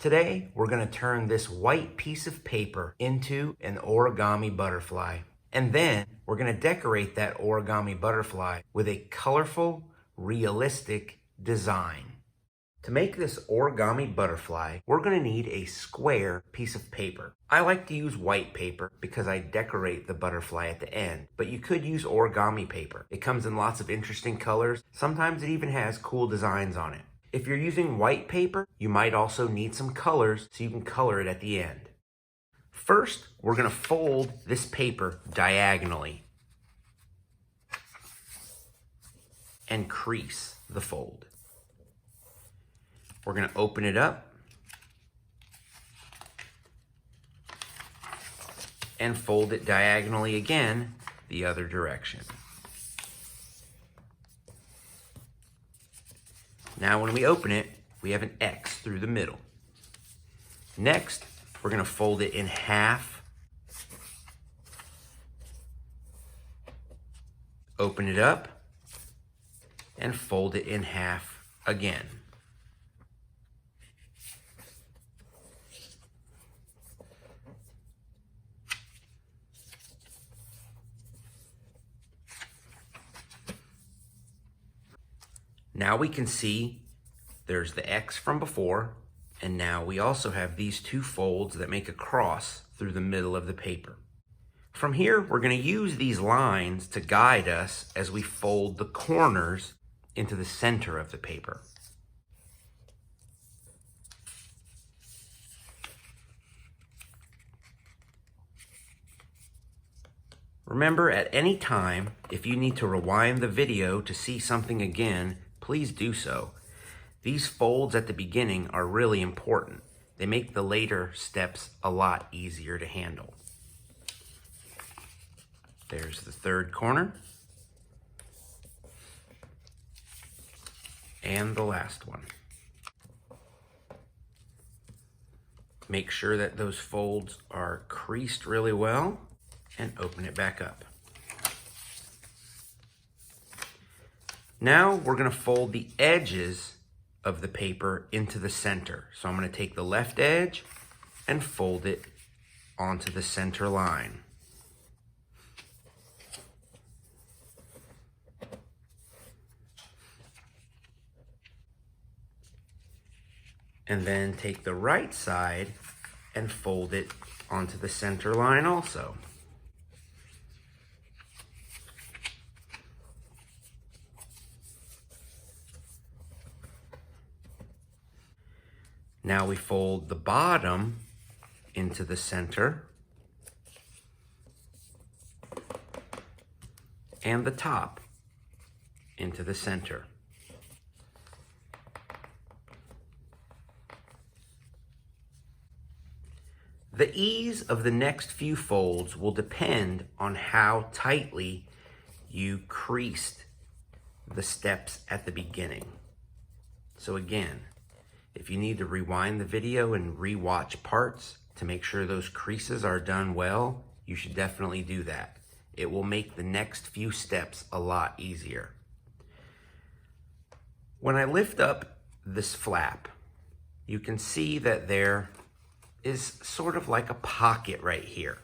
Today, we're going to turn this white piece of paper into an origami butterfly. And then we're going to decorate that origami butterfly with a colorful, realistic design. To make this origami butterfly, we're going to need a square piece of paper. I like to use white paper because I decorate the butterfly at the end, but you could use origami paper. It comes in lots of interesting colors. Sometimes it even has cool designs on it. If you're using white paper, you might also need some colors so you can color it at the end. First, we're going to fold this paper diagonally and crease the fold. We're going to open it up and fold it diagonally again the other direction. Now when we open it, we have an X through the middle. Next, we're going to fold it in half, open it up, and fold it in half again. Now we can see there's the X from before, and now we also have these two folds that make a cross through the middle of the paper. From here, we're going to use these lines to guide us as we fold the corners into the center of the paper. Remember, at any time, if you need to rewind the video to see something again, please do so. These folds at the beginning are really important. They make the later steps a lot easier to handle. There's the third corner. And the last one. Make sure that those folds are creased really well and open it back up. Now we're going to fold the edges of the paper into the center. So I'm going to take the left edge and fold it onto the center line. And then take the right side and fold it onto the center line also. Now we fold the bottom into the center and the top into the center. The ease of the next few folds will depend on how tightly you creased the steps at the beginning. So again, if you need to rewind the video and re-watch parts to make sure those creases are done well, you should definitely do that. It will make the next few steps a lot easier. When I lift up this flap, you can see that there is sort of like a pocket right here.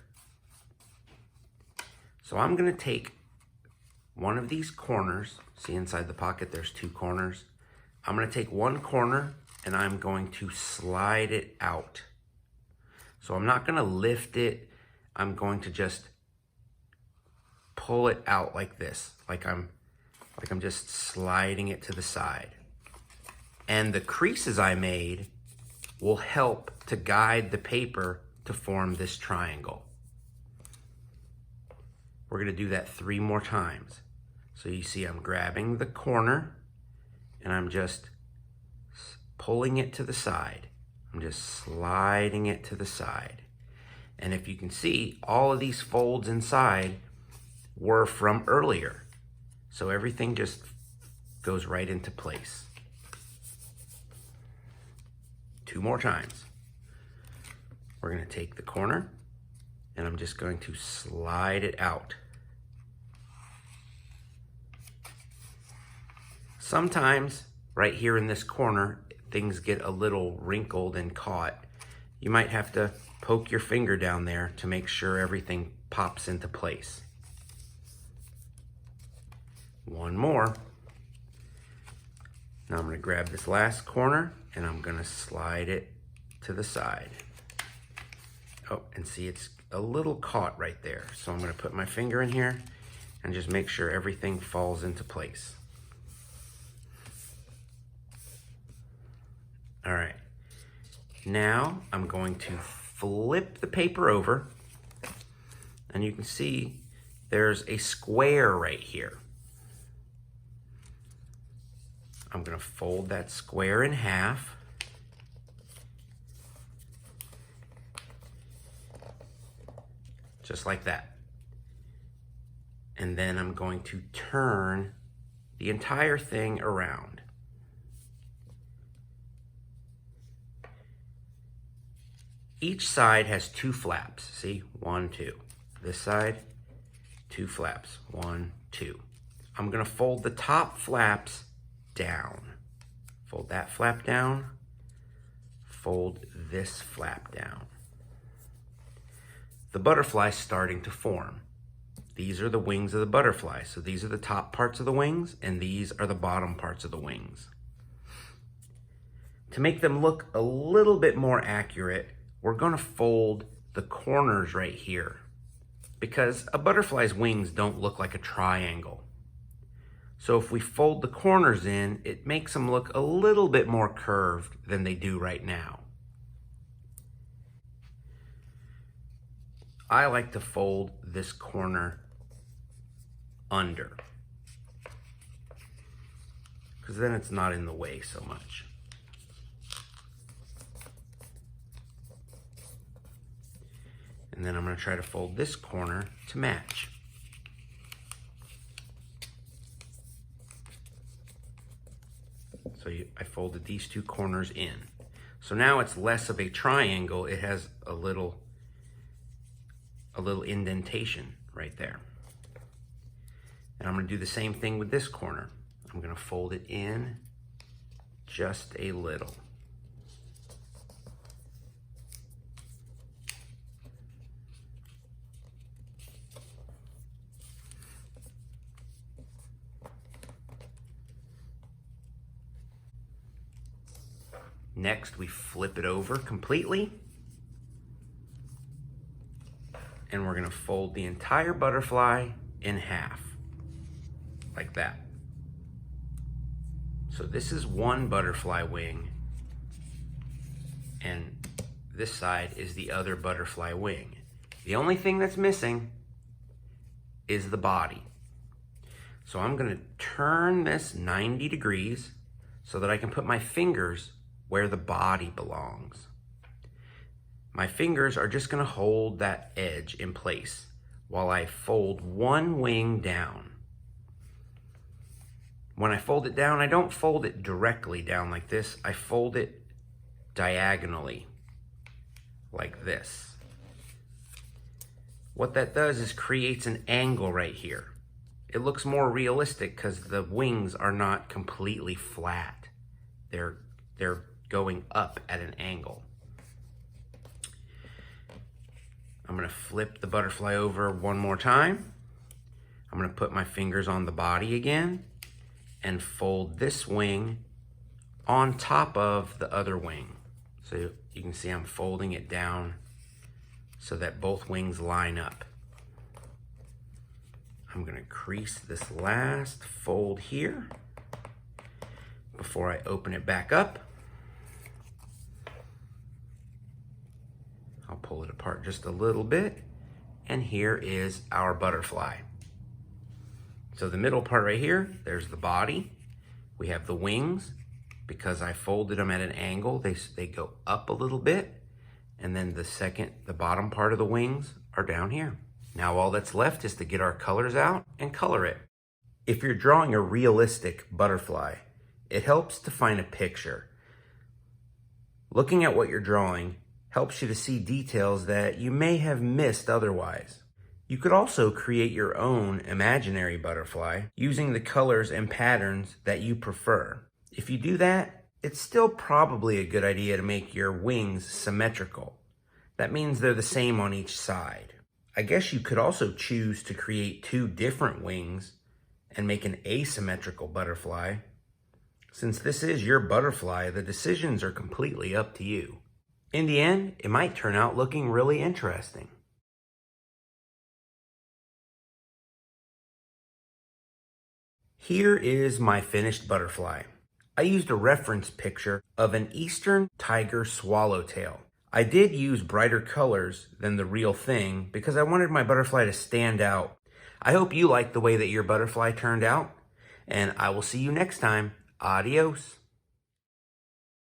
So I'm going to take one of these corners. See inside the pocket there's two corners. I'm going to take one corner and I'm going to slide it out. So I'm not going to lift it. I'm going to just pull it out like this, like I'm just sliding it to the side. And the creases I made will help to guide the paper to form this triangle. We're going to do that 3 more times. So you see I'm grabbing the corner and I'm just pulling it to the side. I'm just sliding it to the side. And if you can see, all of these folds inside were from earlier. So everything just goes right into place. 2 more times. We're going to take the corner and I'm just going to slide it out. Sometimes right here in this corner, things get a little wrinkled and caught, you might have to poke your finger down there to make sure everything pops into place. One more. Now I'm going to grab this last corner and I'm going to slide it to the side. Oh, and see, it's a little caught right there. So I'm going to put my finger in here and just make sure everything falls into place. All right. Now I'm going to flip the paper over, and you can see there's a square right here. I'm going to fold that square in half. Just like that. And then I'm going to turn the entire thing around. Each side has two flaps. See, 1, 2. This side, 2 flaps. 1, 2. I'm going to fold the top flaps down. Fold that flap down. Fold this flap down. The butterfly's starting to form. These are the wings of the butterfly. So these are the top parts of the wings, and these are the bottom parts of the wings. To make them look a little bit more accurate, we're going to fold the corners right here, because a butterfly's wings don't look like a triangle. So if we fold the corners in, it makes them look a little bit more curved than they do right now. I like to fold this corner under, because then it's not in the way so much. And then I'm going to try to fold this corner to match. So I folded these two corners in. So now it's less of a triangle. It has a little indentation right there. And I'm going to do the same thing with this corner. I'm going to fold it in just a little. Next, we flip it over completely. And we're going to fold the entire butterfly in half, like that. So this is one butterfly wing, and this side is the other butterfly wing. The only thing that's missing is the body. So I'm going to turn this 90 degrees so that I can put my fingers where the body belongs. My fingers are just going to hold that edge in place while I fold one wing down. When I fold it down, I don't fold it directly down like this. I fold it diagonally, like this. What that does is creates an angle right here. It looks more realistic because the wings are not completely flat. They're going up at an angle. I'm going to flip the butterfly over one more time. I'm going to put my fingers on the body again and fold this wing on top of the other wing. So you can see I'm folding it down so that both wings line up. I'm going to crease this last fold here before I open it back up. I'll pull it apart just a little bit, and here is our butterfly. So the middle part right here, there's the body. We have the wings. Because I folded them at an angle, they go up a little bit, and then the bottom part of the wings are down here. Now all that's left is to get our colors out and color it. If you're drawing a realistic butterfly, it helps to find a picture. Looking at what you're drawing helps you to see details that you may have missed otherwise. You could also create your own imaginary butterfly using the colors and patterns that you prefer. If you do that, it's still probably a good idea to make your wings symmetrical. That means they're the same on each side. I guess you could also choose to create two different wings and make an asymmetrical butterfly. Since this is your butterfly, the decisions are completely up to you. In the end, it might turn out looking really interesting. Here is my finished butterfly. I used a reference picture of an eastern tiger swallowtail. I did use brighter colors than the real thing because I wanted my butterfly to stand out. I hope you like the way that your butterfly turned out, and I will see you next time. Adios.